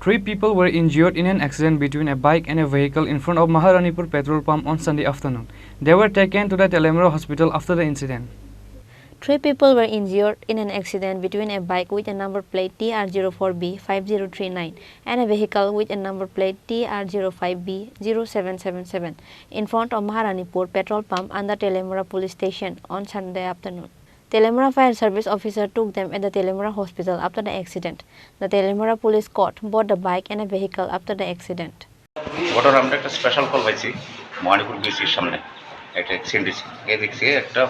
3 people were injured in an accident between a bike and a vehicle in front of Maharanipur Petrol Pump on Sunday afternoon. They were taken to the Tripura hospital after the incident. 3 people were injured in an accident between a bike with a number plate TR04B5039 and a vehicle with a number plate TR05B0777 in front of Maharanipur Petrol Pump and the Tripura police station on Sunday afternoon. Tripura fire service officer took them at the Tripura hospital after the accident. The Tripura police caught both the bike and a vehicle after the accident. ঘটনা আমরা একটা special call পাইছি মহারানীপুর বিসির সামনে একটা accident হয়েছে এই দেখছি একটা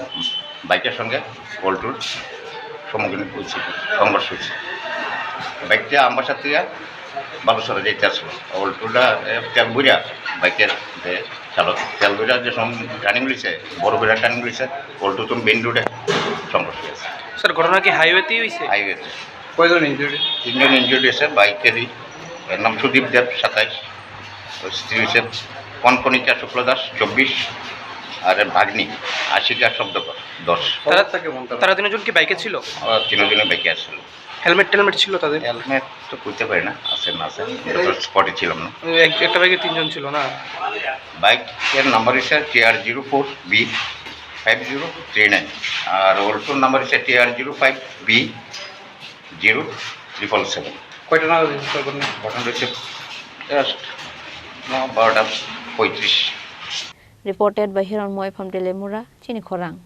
বাইকের সঙ্গে অল্টোর সম্মুখীন হয়েছে সংঘর্ষ হয়েছে বাইকটা আমার সাথে বালুসরে যেতে আসলো অল্টোটা তেল বুড়া বাইকের যে চালক তেল বুড়া যে টার্নিং লিছে বড় বুড়া টার্নিং লিছে অল্টো তো মেন রোডে সংঘর্ষ হয়েছে। স্যার ঘটনা কি হাইওয়েতেই হয়েছে? হাইওয়েতে। কয়জন ইনজুর্ড? 3 জন ইনজুর্ড হয়েছে। বাইকেরই এর নাম সুদীপ দেব 27, স্ত্রী হয়েছে কনকনিকা শুক্ল দাস 24 আর ভাগ্নি আশিকা শব্দকর 10। তারা তিনজন কি বাইকে ছিল? তিনজনে বাইকে আসছিল। হেলমেট টেলমেট ছিল তাদের? হেলমেট তো করতে পারি না, আছে না আছে, স্পটে ছিলাম না। একটা বাইকে 3 জন ছিল না? বাইকের নাম্বার হচ্ছে TR04B5039 আর অল্টোর নাম্বার হচ্ছে TR05B0777। কয়টা না ঘটনা হচ্ছে just 12:35। Reported by Hiran Moy from Tripura, Chini Khorang.